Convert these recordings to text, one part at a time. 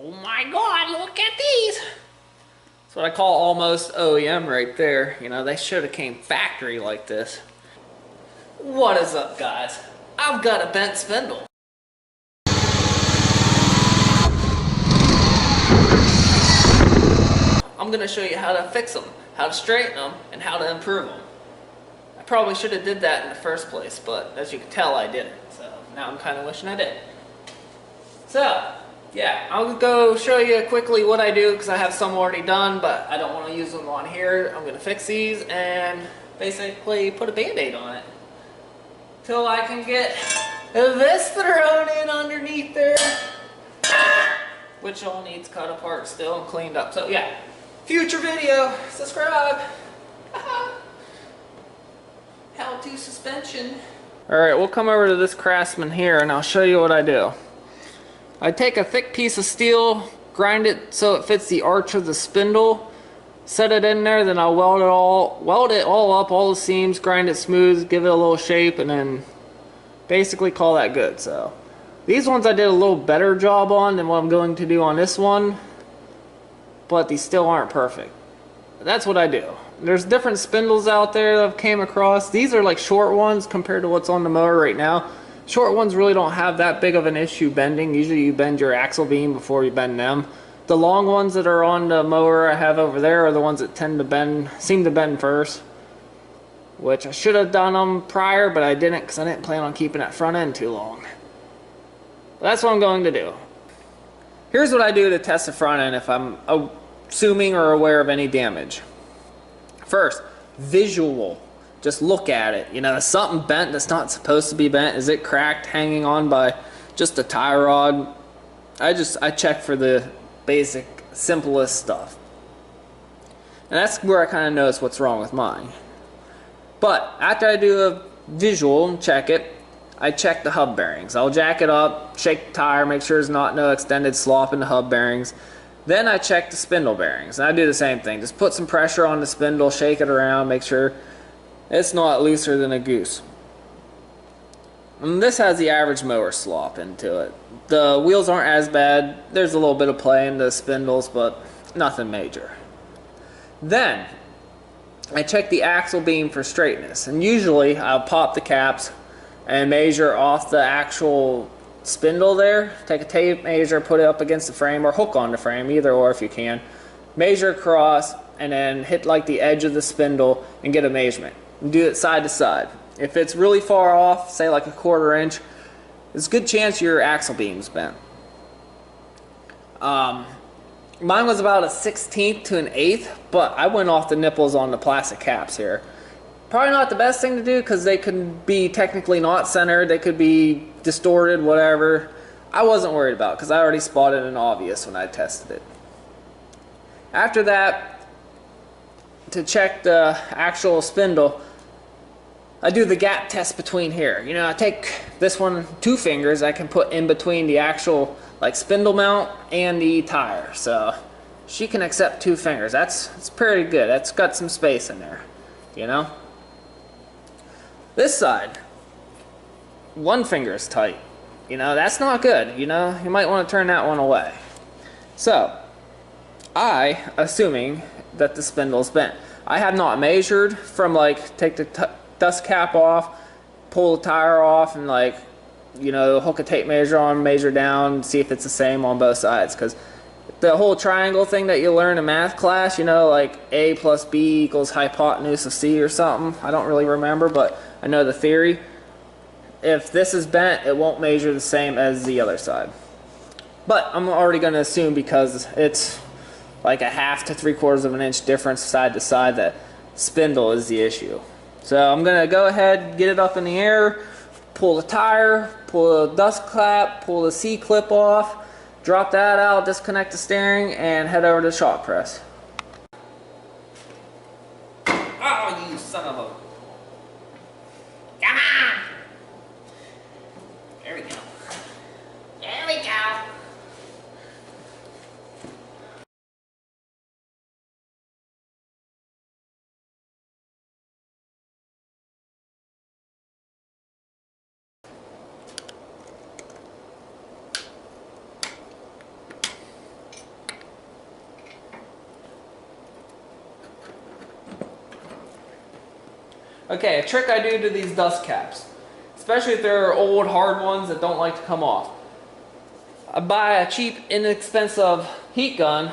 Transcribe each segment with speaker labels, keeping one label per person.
Speaker 1: Oh my god, look at these! That's what I call almost OEM right there. You know, they should have came factory like this. What is up, guys? I've got a bent spindle. I'm gonna show you how to fix them, how to straighten them, and how to improve them. I probably should have did that in the first place, but as you can tell, I didn't. So now I'm kind of wishing I did. So, yeah, I'll go show you quickly what I do because I have some already done, but I don't want to use them on here. I'm going to fix these and basically put a band-aid on it till I can get this thrown in underneath there, which all needs cut apart still and cleaned up. So yeah, future video, subscribe. How-to suspension. Alright, we'll come over to this Craftsman here and I'll show you what I do. I take a thick piece of steel, grind it so it fits the arch of the spindle, set it in there, then I'll weld it all up, all the seams, grind it smooth, give it a little shape, and then basically call that good. So these ones I did a little better job on than what I'm going to do on this one, but these still aren't perfect. That's what I do. There's different spindles out there that I've came across. These are like short ones compared to what's on the mower right now. Short ones really don't have that big of an issue bending. Usually you bend your axle beam before you bend them. The long ones that are on the mower I have over there are the ones that seem to bend first. Which I should have done them prior, but I didn't because I didn't plan on keeping that front end too long. But that's what I'm going to do. Here's what I do to test the front end if I'm assuming or aware of any damage. First, visual. Just look at it. You know, is something bent that's not supposed to be bent? Is it cracked, hanging on by just a tie rod? I check for the basic, simplest stuff. And that's where I kind of notice what's wrong with mine. But after I do a visual and check it, I check the hub bearings. I'll jack it up, shake the tire, make sure there's not no extended slop in the hub bearings. Then I check the spindle bearings. And I do the same thing. Just put some pressure on the spindle, shake it around, make sure it's not looser than a goose. And this has the average mower slop into it. The wheels aren't as bad. There's a little bit of play in the spindles, but nothing major. Then I check the axle beam for straightness. And usually I'll pop the caps and measure off the actual spindle there. Take a tape measure, put it up against the frame or hook on the frame, either or if you can. Measure across and then hit like the edge of the spindle and get a measurement. And do it side to side. If it's really far off, say like a 1/4 inch, there's a good chance your axle beam's bent. Mine was about a 1/16 to an 1/8, but I went off the nipples on the plastic caps here. Probably not the best thing to do because they could be technically not centered, they could be distorted, whatever. I wasn't worried about because I already spotted an obvious when I tested it. After that, to check the actual spindle, I do the gap test between here. You know, I take this one, 2 fingers I can put in between the actual like spindle mount and the tire. So she can accept 2 fingers. It's pretty good. That's got some space in there, you know. This side, 1 finger is tight. You know, that's not good. You know, you might want to turn that one away. So, assuming that the spindle's bent. I have not measured from like take the dust cap off, pull the tire off, and like, you know, hook a tape measure on, measure down, see if it's the same on both sides. Because the whole triangle thing that you learn in math class, you know, like A plus B equals hypotenuse of C or something. I don't really remember, but I know the theory. If this is bent, it won't measure the same as the other side. But I'm already going to assume because it's like a 1/2 to 3/4 of an inch difference side to side that spindle is the issue. So I'm going to go ahead, get it up in the air, pull the tire, pull the dust cap, pull the C-clip off, drop that out, disconnect the steering, and head over to the shock press. Oh, you son of a... Come on! There we go. There we go. Okay, a trick I do to these dust caps, especially if they're old hard ones that don't like to come off. I buy a cheap, inexpensive heat gun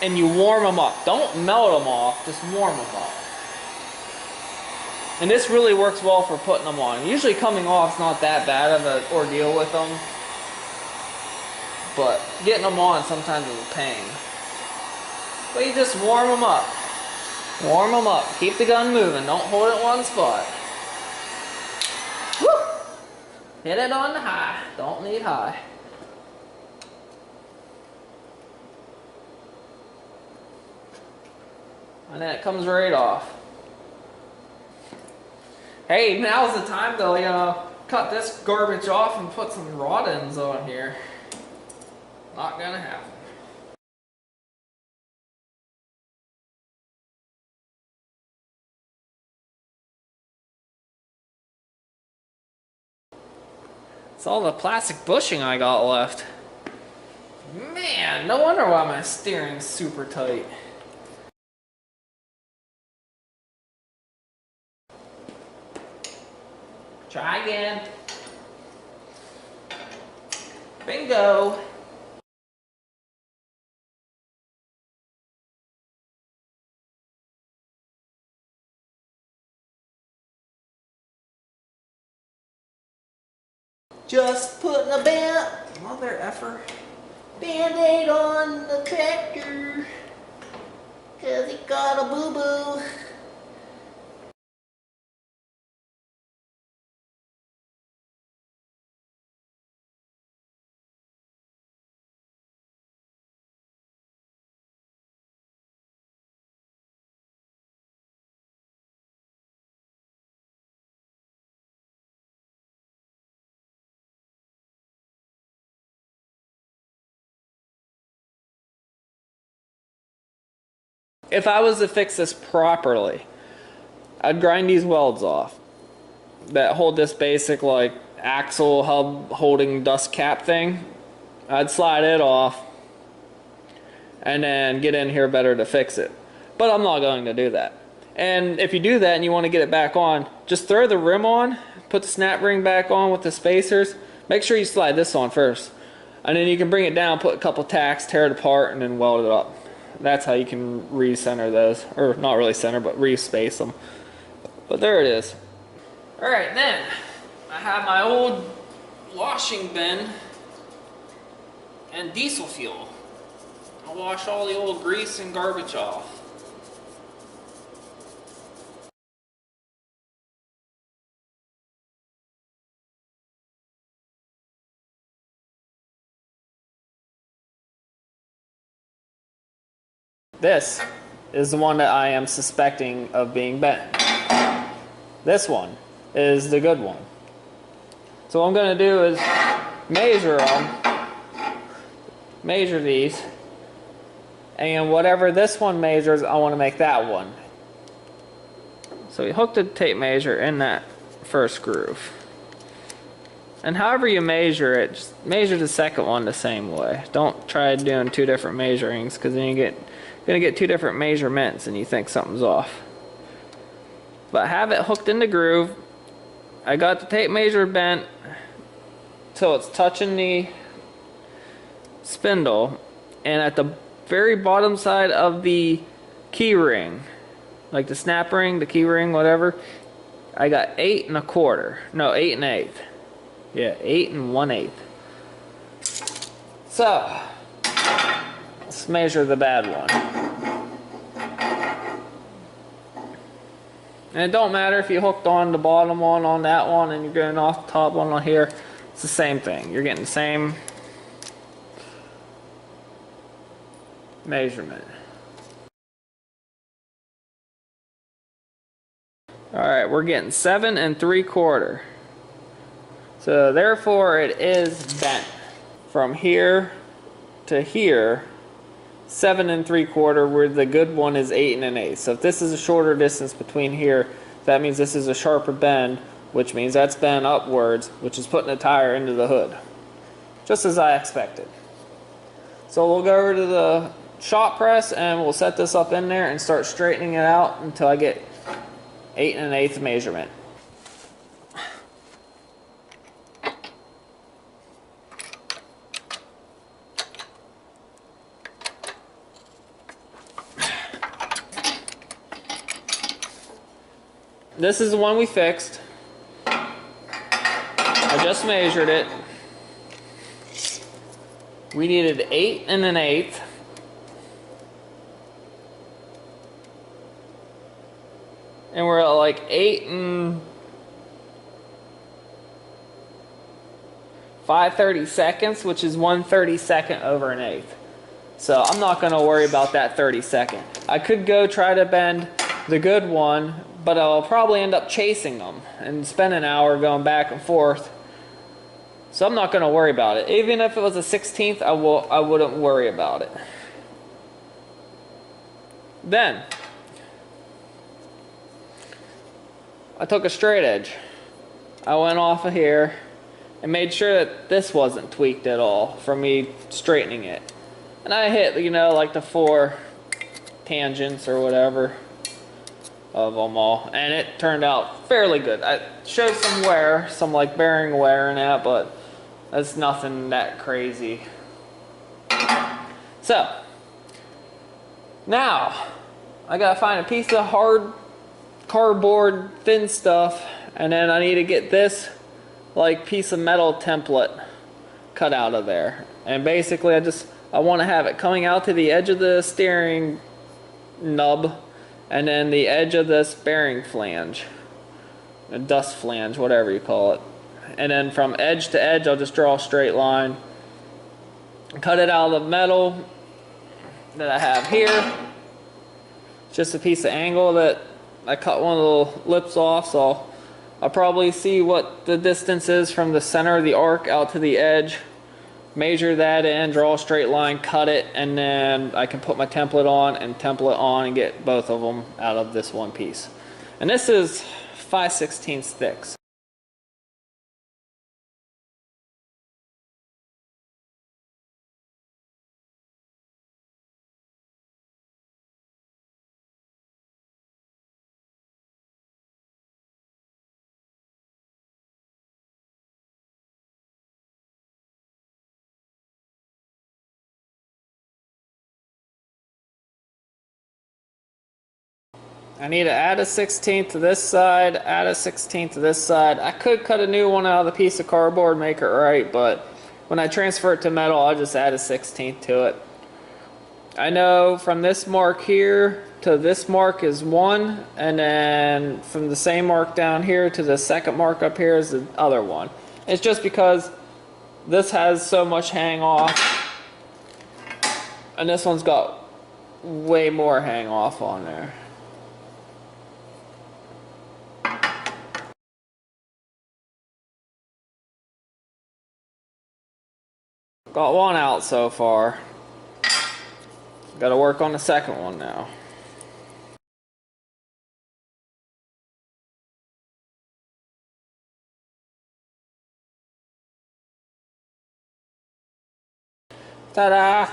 Speaker 1: and you warm them up. Don't melt them off, just warm them up. And this really works well for putting them on. Usually coming off is not that bad of an ordeal with them, but getting them on sometimes is a pain. But you just warm them up. Warm them up. Keep the gun moving. Don't hold it one spot. Woo! Hit it on the high. Don't need high. And then it comes right off. Hey, now's the time though, you know, cut this garbage off and put some rod ends on here. Not gonna happen. It's all the plastic bushing I got left. Man, no wonder why my steering's super tight. Try again. Bingo. Just putting a mother effer Band-Aid on the tractor, 'cause it got a boo-boo. If I was to fix this properly, I'd grind these welds off that hold this basic like axle hub holding dust cap thing. I'd slide it off and then get in here better to fix it. But I'm not going to do that. And if you do that and you want to get it back on, just throw the rim on, put the snap ring back on with the spacers. Make sure you slide this on first. And then you can bring it down, put a couple tacks, tear it apart, and then weld it up. That's how you can re-center those, or not really center, but re-space them. But there it is. Alright, then I have my old washing bin and diesel fuel. I'll wash all the old grease and garbage off. This is the one that I am suspecting of being bent. This one is the good one. So what I'm going to do is measure them, measure these, and whatever this one measures, I want to make that one. So we hook the tape measure in that first groove. And however you measure it, just measure the second one the same way. Don't try doing two different measurings, because then you're gonna get two different measurements and you think something's off. But have it hooked in the groove. I got the tape measure bent so it's touching the spindle, and at the very bottom side of the key ring, like the snap ring, the key ring, whatever, I got 8 1/4. No, 8 1/8. Yeah, 8 1/8. So let's measure the bad one. And it don't matter if you hooked on the bottom one on that one and you're getting off the top one on here. It's the same thing. You're getting the same measurement. Alright, we're getting 7 3/4. So therefore it is bent from here to here, 7 3/4, where the good one is 8 1/8. So if this is a shorter distance between here, that means this is a sharper bend, which means that's bent upwards, which is putting the tire into the hood. Just as I expected. So we'll go over to the shop press and we'll set this up in there and start straightening it out until I get 8 1/8 measurement. This is the one we fixed. I just measured it. We needed 8 1/8. And we're at like 8 5/32, which is 1/32 over 1/8. So I'm not going to worry about that 32nd. I could go try to bend the good one, but I'll probably end up chasing them and spend an hour going back and forth. So I'm not going to worry about it. Even if it was a 16th, I wouldn't worry about it. Then I took a straight edge. I went off of here and made sure that this wasn't tweaked at all from me straightening it. And I hit, you know, like the 4 tangents or whatever of them all, and it turned out fairly good. I showed some wear, some like bearing wear in that, but that's nothing that crazy. So now I gotta find a piece of hard cardboard thin stuff, and then I need to get this like piece of metal template cut out of there. And basically I want to have it coming out to the edge of the steering nub, and then the edge of this bearing flange, a dust flange, whatever you call it. And then from edge to edge, I'll just draw a straight line, cut it out of the metal that I have here. It's just a piece of angle that I cut one of the lips off, so I'll probably see what the distance is from the center of the arc out to the edge, measure that in, draw a straight line, cut it, and then I can put my template on and get both of them out of this one piece. And this is 5/16 thick. I need to add a 16th to this side, add a 16th to this side. I could cut a new one out of the piece of cardboard, make it right, but when I transfer it to metal, I'll just add a 16th to it. I know from this mark here to this mark is 1, and then from the same mark down here to the second mark up here is the other one. It's just because this has so much hang off, and this one's got way more hang off on there. Got one out so far. Got to work on the second one now. Ta-da!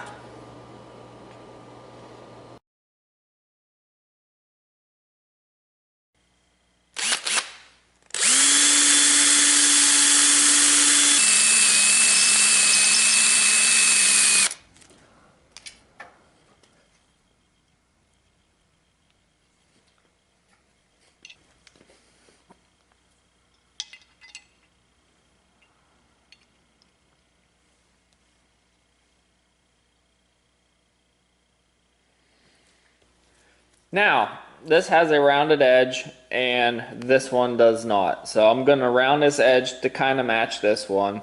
Speaker 1: Now, this has a rounded edge and this one does not. So I'm going to round this edge to kind of match this one.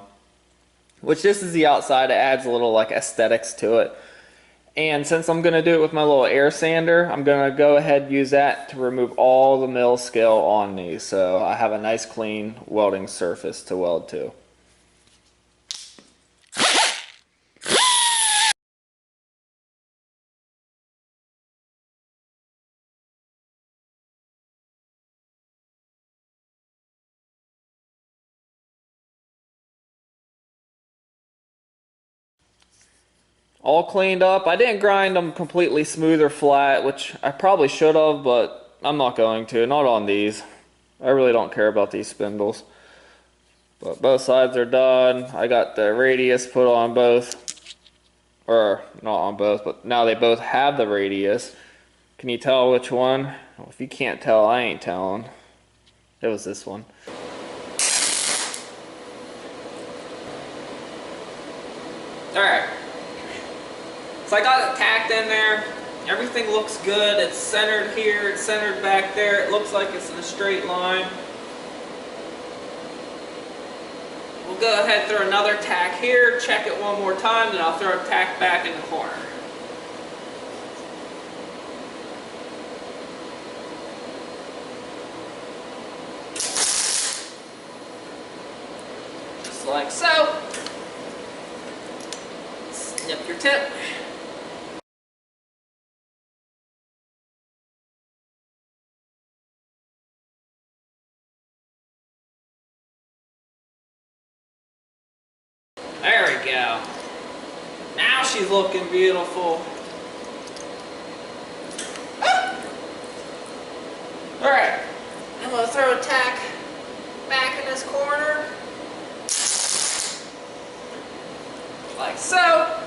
Speaker 1: Which this is the outside, it adds a little like aesthetics to it. And since I'm going to do it with my little air sander, I'm going to go ahead and use that to remove all the mill scale on these. So I have a nice clean welding surface to weld to. All cleaned up. I didn't grind them completely smooth or flat, which I probably should have, but I'm not going to, not on these. I really don't care about these spindles. But both sides are done. I got the radius put on both. Or, not on both, but now they both have the radius. Can you tell which one? Well, if you can't tell, I ain't telling. It was this one. Alright. So I got it tacked in there. Everything looks good. It's centered here, it's centered back there. It looks like it's in a straight line. We'll go ahead and throw another tack here, check it one more time, then I'll throw a tack back in the corner. Just like so. Snip your tip. There we go. Now she's looking beautiful. Alright, I'm going to throw a tack back in this corner. Like so.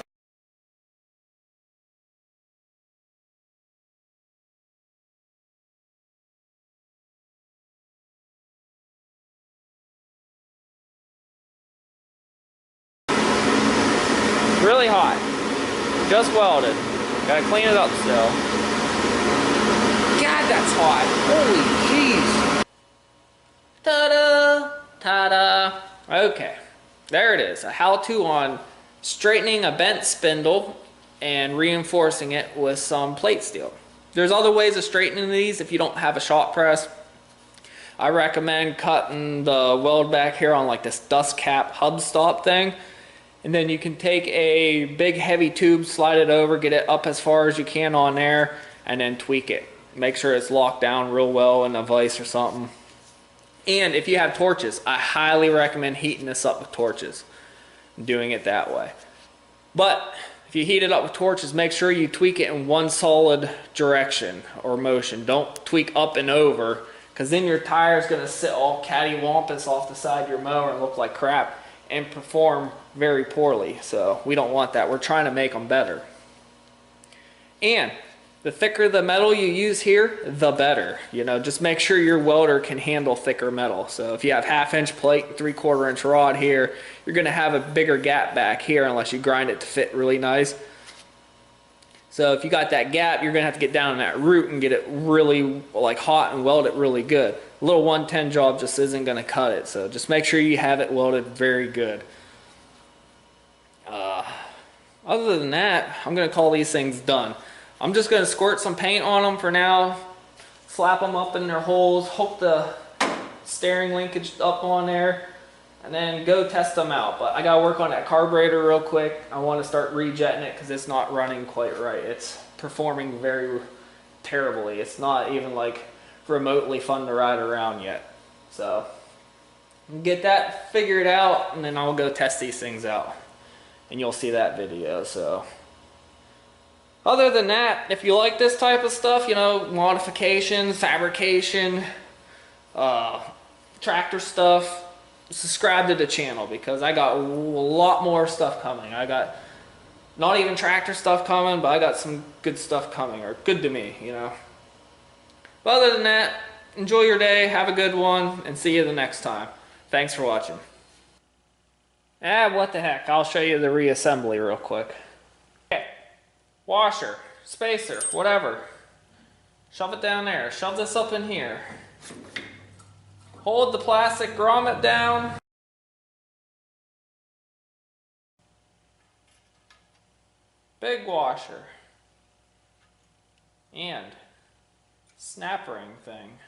Speaker 1: Really hot. Just welded. Gotta clean it up still. God, that's hot. Holy jeez. Ta-da! Ta-da! Okay. There it is. A how-to on straightening a bent spindle and reinforcing it with some plate steel. There's other ways of straightening these if you don't have a shop press. I recommend cutting the weld back here on like this dust cap hub stop thing. And then you can take a big heavy tube, slide it over, get it up as far as you can on there, and then tweak it. Make sure it's locked down real well in a vise or something. And if you have torches, I highly recommend heating this up with torches. Doing it that way. But if you heat it up with torches, make sure you tweak it in one solid direction or motion. Don't tweak up and over, because then your tire is going to sit all cattywampus off the side of your mower and look like crap and perform very poorly. So we don't want that. We're trying to make them better. And the thicker the metal you use here, the better. You know, just make sure your welder can handle thicker metal. So if you have 1/2 inch plate and 3/4 inch rod here, you're going to have a bigger gap back here unless you grind it to fit really nice. So if you got that gap, you're going to have to get down in that root and get it really like hot and weld it really good. A little 110 job just isn't going to cut it. So just make sure you have it welded very good. Other than that, I'm going to call these things done. I'm just going to squirt some paint on them for now, slap them up in their holes, hook the steering linkage up on there, and then go test them out. But I got to work on that carburetor real quick. I want to start rejetting it because it's not running quite right. It's performing very terribly. It's not even like remotely fun to ride around yet. So get that figured out, and then I'll go test these things out. And you'll see that video. So other than that, if you like this type of stuff, you know, modification, fabrication, tractor stuff, subscribe to the channel because I got a lot more stuff coming. I got not even tractor stuff coming, but I got some good stuff coming, or good to me, you know. But other than that, enjoy your day, have a good one, and see you the next time. Thanks for watching. What the heck, I'll show you the reassembly real quick. Okay. Washer, spacer, whatever. Shove it down there. Shove this up in here. Hold the plastic grommet down. Big washer. And snap ring thing.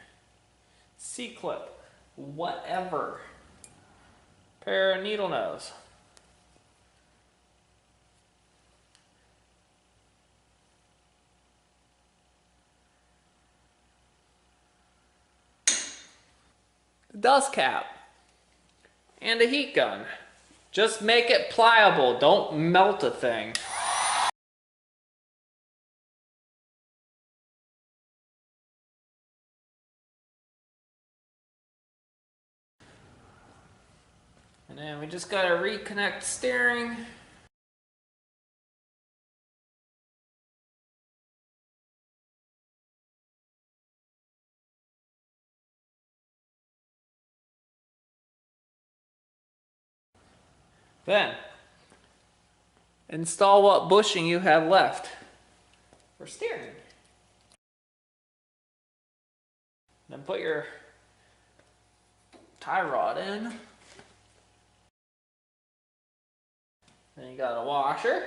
Speaker 1: C-clip. Whatever. Pair of needle nose. Dust cap and a heat gun. Just make it pliable, don't melt a thing. then we just gotta reconnect steering. Then, install what bushing you have left for steering. Then put your tie rod in. Then you got a washer.